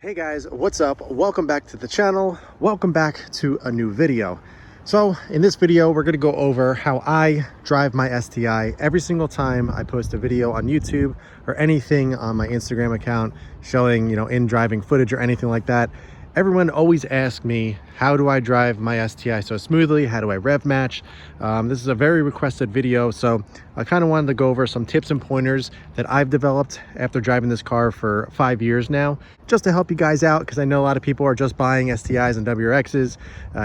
Hey guys, what's up? Welcome back to the channel. Welcome back to a new video. So in this video, we're going to go over how I drive my STI every single time I post a video on YouTube or anything on my Instagram account showing, in driving footage or anything like that. Everyone always asks me, how do I drive my STI so smoothly? How do I rev match? This is a very requested video, so I kind of wanted to go over some tips and pointers that I've developed after driving this car for 5 years now, just to help you guys out, because I know a lot of people are just buying STIs and WRXs,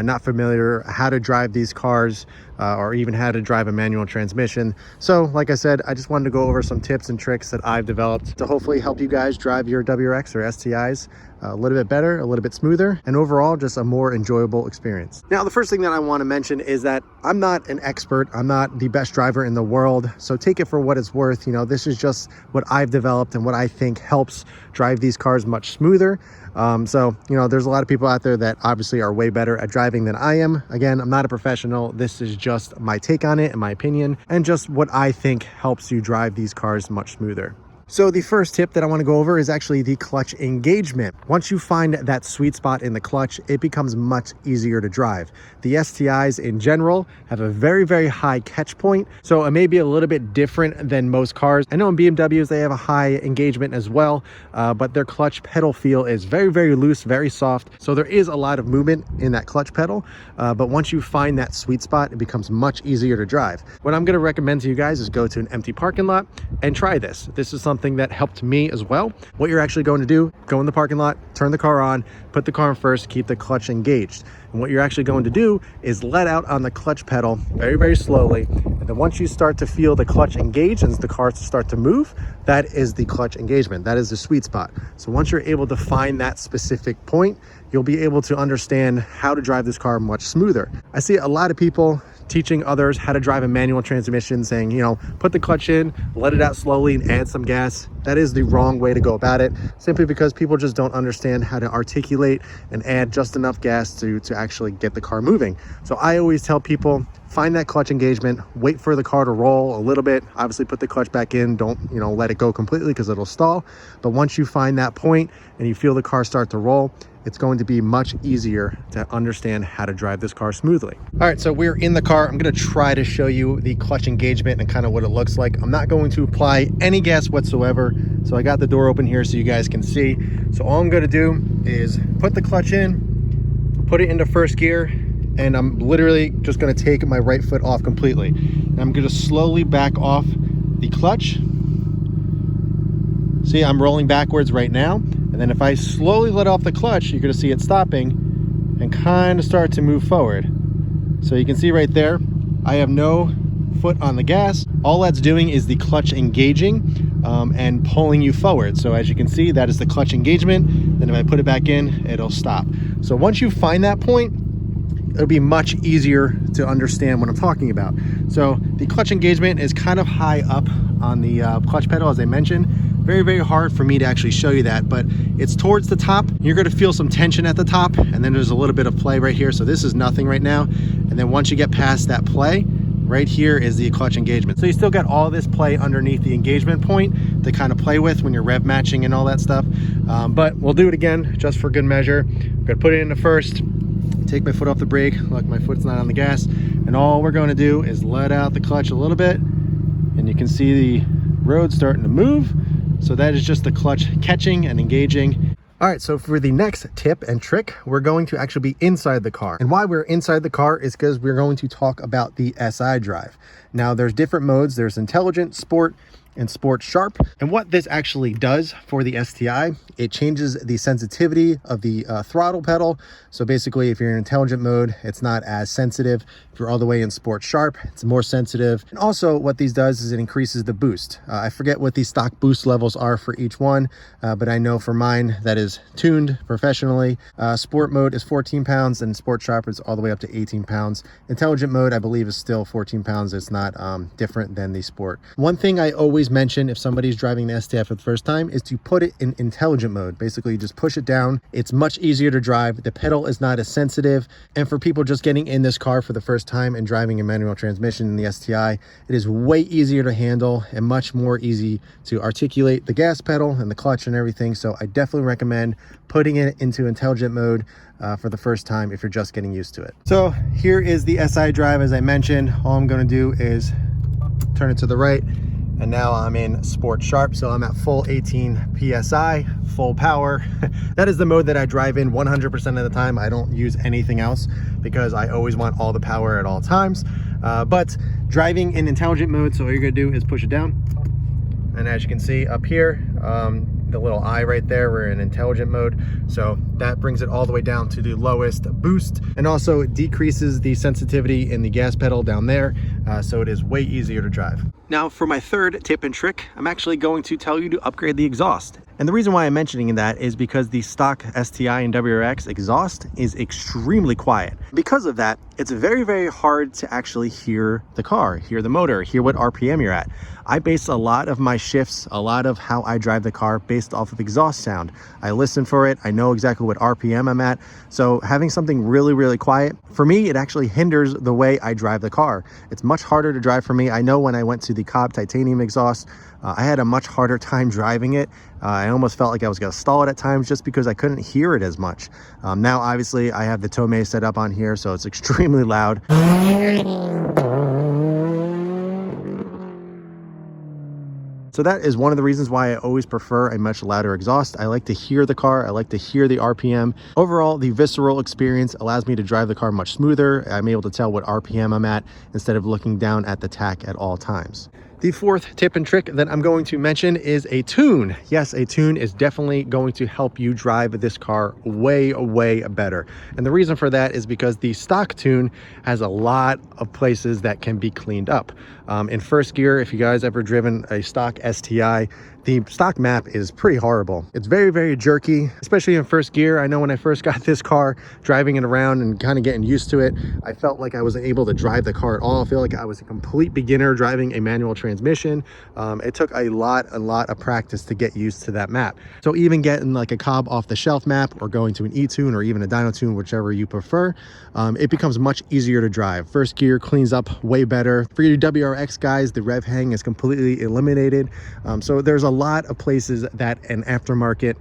not familiar how to drive these cars or even how to drive a manual transmission. So like I said, I just wanted to go over some tips and tricks that I've developed to hopefully help you guys drive your WRX or STIs a little bit better, a little bit smoother, and overall just a more enjoyable experience. Now, the first thing that I want to mention is that I'm not an expert. I'm not the best driver in the world, so take it for what it's worth. This is just what I've developed and what I think helps drive these cars much smoother. So there's a lot of people out there that obviously are way better at driving than I am. Again, I'm not a professional. This is just my take on it and my opinion, and just what I think helps you drive these cars much smoother. So the first tip that I want to go over is actually the clutch engagement. Once you find that sweet spot in the clutch, it becomes much easier to drive. The STIs in general have a very, very high catch point, so it may be a little bit different than most cars. I know in BMWs, they have a high engagement as well, but their clutch pedal feel is very, very loose, very soft. So there is a lot of movement in that clutch pedal, but once you find that sweet spot, it becomes much easier to drive. What I'm going to recommend to you guys is go to an empty parking lot and try this. This is something that helped me as well. What you're actually going to do, go in the parking lot, turn the car on, put the car in first, keep the clutch engaged. And what you're actually going to do is let out on the clutch pedal very, very slowly. And then once you start to feel the clutch engage and the car start to move, that is the clutch engagement. That is the sweet spot. So once you're able to find that specific point, you'll be able to understand how to drive this car much smoother. I see a lot of people teaching others how to drive a manual transmission, saying, put the clutch in, let it out slowly and add some gas. That is the wrong way to go about it, simply because people just don't understand how to articulate and add just enough gas to actually get the car moving. So I always tell people, find that clutch engagement, wait for the car to roll a little bit, obviously put the clutch back in, don't let it go completely because it'll stall. But once you find that point and you feel the car start to roll, it's going to be much easier to understand how to drive this car smoothly. All right, so we're in the car. I'm going to try to show you the clutch engagement and kind of what it looks like. I'm not going to apply any gas whatsoever. So I got the door open here so you guys can see. So all I'm going to do is put the clutch in, put it into first gear, and I'm literally just going to take my right foot off completely. And I'm going to slowly back off the clutch. See, I'm rolling backwards right now. And then if I slowly let off the clutch, you're going to see it stopping and kind of start to move forward. So you can see right there, I have no foot on the gas. All that's doing is the clutch engaging and pulling you forward. So as you can see, that is the clutch engagement. Then if I put it back in, it'll stop. So once you find that point, it'll be much easier to understand what I'm talking about. So the clutch engagement is kind of high up on the clutch pedal, as I mentioned. Very, very hard for me to actually show you that, but it's towards the top. You're going to feel some tension at the top, and then there's a little bit of play right here. So this is nothing right now. And then once you get past that play, right here is the clutch engagement. So you still got all this play underneath the engagement point to kind of play with when you're rev matching and all that stuff. But we'll do it again just for good measure. I'm going to put it into first, take my foot off the brake. Look, my foot's not on the gas. And all we're going to do is let out the clutch a little bit, and you can see the road starting to move. So that is just the clutch catching and engaging. All right, so for the next tip and trick, we're going to actually be inside the car. And why we're inside the car is because we're going to talk about the SI drive. Now, there's different modes. There's intelligent, sport, and sport sharp. And what this actually does for the STI, it changes the sensitivity of the throttle pedal. So basically, if you're in intelligent mode, it's not as sensitive. If you're all the way in sport sharp, it's more sensitive. And also what these does is it increases the boost. I forget what the stock boost levels are for each one, but I know for mine that is tuned professionally. Sport mode is 14 pounds and sport sharp is all the way up to 18 pounds. Intelligent mode, I believe, is still 14 pounds. It's not different than the sport. One thing I always always mention if somebody's driving the STI for the first time is to put it in intelligent mode. Basically, just push it down. It's much easier to drive. The pedal is not as sensitive. And for people just getting in this car for the first time and driving a manual transmission in the STI, it is way easier to handle and much more easy to articulate the gas pedal and the clutch and everything. So I definitely recommend putting it into intelligent mode for the first time if you're just getting used to it. So here is the SI drive. As I mentioned, all I'm going to do is turn it to the right, and now I'm in Sport Sharp, so I'm at full 18 psi, full power. That is the mode that I drive in 100% of the time. I don't use anything else because I always want all the power at all times. But driving in intelligent mode, so all you're gonna do is push it down, and as you can see up here, the little eye right there, we're in intelligent mode, so that brings it all the way down to the lowest boost, and also decreases the sensitivity in the gas pedal down there, so it is way easier to drive. Now for my third tip and trick, I'm actually going to tell you to upgrade the exhaust. And the reason why I'm mentioning that is because the stock STI and WRX exhaust is extremely quiet. Because of that, it's very, very hard to actually hear the car, hear the motor, hear what RPM you're at. I base a lot of my shifts, a lot of how I drive the car based off of exhaust sound. I listen for it. I know exactly what RPM I'm at. So having something really, really quiet, for me, it actually hinders the way I drive the car. It's much harder to drive for me. I know when I went to the Cobb titanium exhaust, I had a much harder time driving it. I almost felt like I was going to stall it at times just because I couldn't hear it as much. Now, obviously, I have the Tomei set up on here, so it's extremely loud. So that is one of the reasons why I always prefer a much louder exhaust. I like to hear the car. I like to hear the RPM. Overall, the visceral experience allows me to drive the car much smoother. I'm able to tell what RPM I'm at instead of looking down at the tach at all times. The fourth tip and trick that I'm going to mention is a tune. Yes, a tune is definitely going to help you drive this car way, way better. And the reason for that is because the stock tune has a lot of places that can be cleaned up. In first gear, if you guys ever driven a stock STI, the stock map is pretty horrible. It's very, very jerky, especially in first gear. I know when I first got this car, driving it around and kind of getting used to it, I felt like I wasn't able to drive the car at all. I feel like I was a complete beginner driving a manual transmission. It took a lot of practice to get used to that map. So even getting like a Cobb off the shelf map or going to an E-tune or even a dyno tune, whichever you prefer, it becomes much easier to drive. First gear cleans up way better. For you WRX guys, the rev hang is completely eliminated. So there's a lot of places that an aftermarket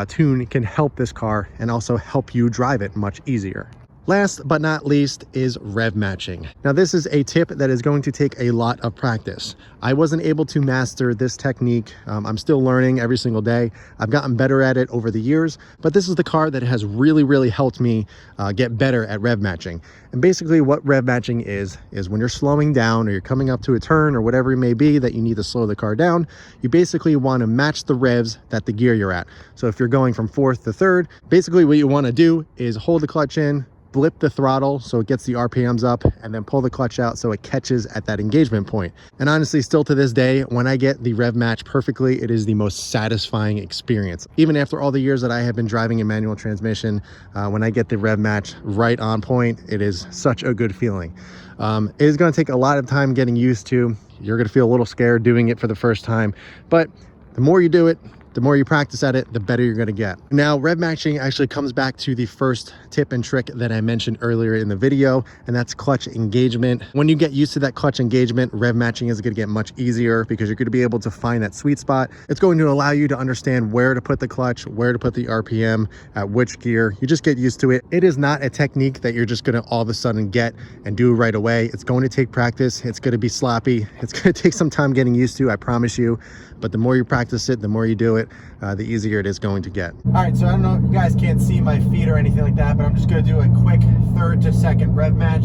tune can help this car and also help you drive it much easier. Last but not least is rev matching. Now this is a tip that is going to take a lot of practice. I wasn't able to master this technique. I'm still learning every single day. I've gotten better at it over the years, but this is the car that has really helped me get better at rev matching. And basically what rev matching is when you're slowing down or you're coming up to a turn or whatever it may be that you need to slow the car down, you basically want to match the revs that the gear you're at. So if you're going from fourth to third, basically what you want to do is hold the clutch in, blip the throttle so it gets the RPMs up, and then pull the clutch out so it catches at that engagement point. And honestly, still to this day, when I get the rev match perfectly, it is the most satisfying experience. Even after all the years that I have been driving a manual transmission, when I get the rev match right on point, it is such a good feeling. It is going to take a lot of time getting used to. You're going to feel a little scared doing it for the first time, but the more you do it, the more you practice at it, the better you're going to get. Now, rev matching actually comes back to the first tip and trick that I mentioned earlier in the video, and that's clutch engagement. When you get used to that clutch engagement, rev matching is going to get much easier because you're going to be able to find that sweet spot. It's going to allow you to understand where to put the clutch, where to put the RPM, at which gear. You just get used to it. It is not a technique that you're just going to all of a sudden get and do right away. It's going to take practice. It's going to be sloppy. It's going to take some time getting used to, I promise you. But the more you practice it, the more you do it, the easier it is going to get. All right, so I don't know if you guys can't see my feet or anything like that, but I'm just going to do a quick third to second rev match.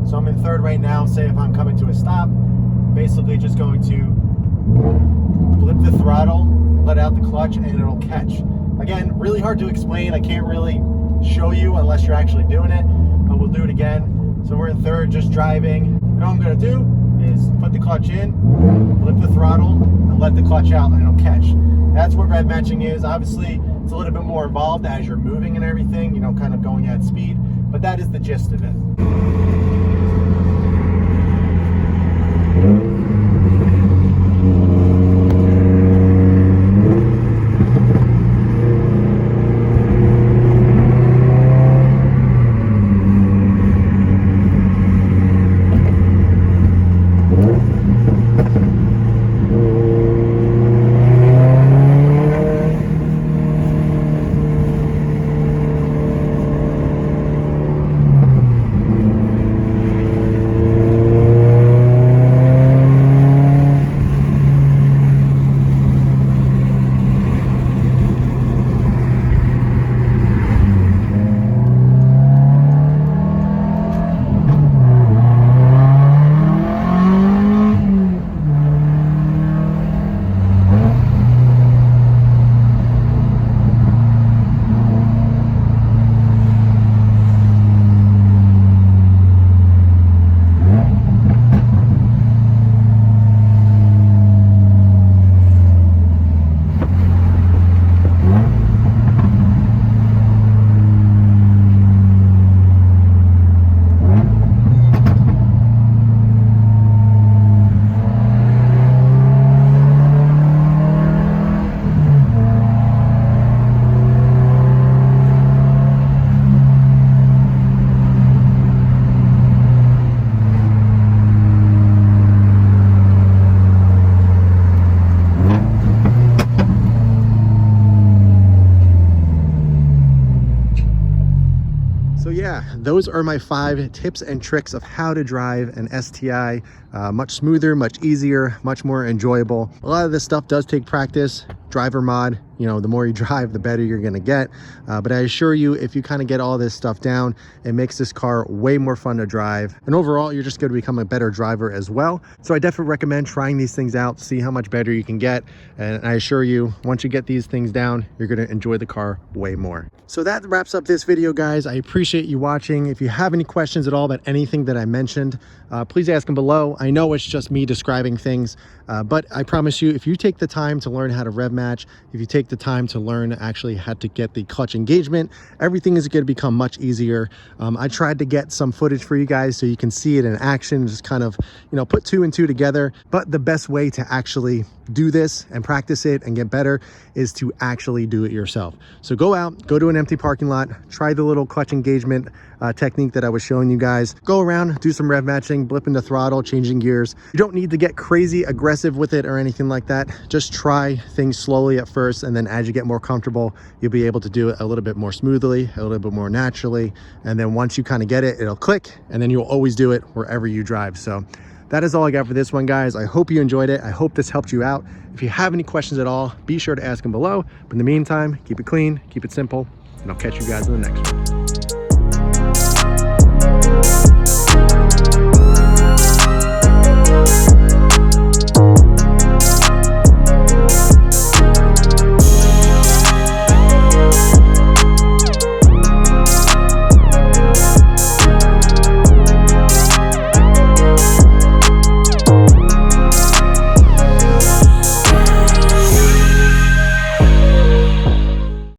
So I'm in third right now. Say if I'm coming to a stop, basically just going to blip the throttle, let out the clutch, and it'll catch. Again, really hard to explain. I can't really show you unless you're actually doing it, but we'll do it again. So we're in third, just driving. And all I'm going to do is put the clutch in, blip the throttle, and let the clutch out, and it'll catch. That's what rev matching is. Obviously, it's a little bit more involved as you're moving and everything, you know, kind of going at speed, but that is the gist of it. yeah, those are my 5 tips and tricks of how to drive an STI much smoother, much easier, much more enjoyable. A lot of this stuff does take practice. Driver mod, you know, the more you drive, the better you're gonna get. But I assure you, if you kind of get all this stuff down, it makes this car way more fun to drive. And overall, you're just gonna become a better driver as well. So I definitely recommend trying these things out, see how much better you can get. And I assure you, once you get these things down, you're gonna enjoy the car way more. So that wraps up this video, guys. I appreciate you watching. If you have any questions at all about anything that I mentioned, please ask them below. I know it's just me describing things, but I promise you, if you take the time to learn how to rev match, if you take the time to learn actually how to get the clutch engagement, everything is going to become much easier. I tried to get some footage for you guys so you can see it in action, just kind of, you know, put 2 and 2 together. But the best way to actually do this and practice it and get better is to actually do it yourself. So go out, go to an empty parking lot, try the little clutch engagement technique that I was showing you guys. Go around, do some rev matching, blipping the throttle, changing gears. You don't need to get crazy aggressive with it or anything like that. Just try things slowly at first, and then as you get more comfortable, you'll be able to do it a little bit more smoothly, a little bit more naturally. And then once you kind of get it, it'll click, and then you'll always do it wherever you drive. So that is all I got for this one, guys. I hope you enjoyed it. I hope this helped you out. If you have any questions at all, be sure to ask them below. But in the meantime, keep it clean, keep it simple, and I'll catch you guys in the next one.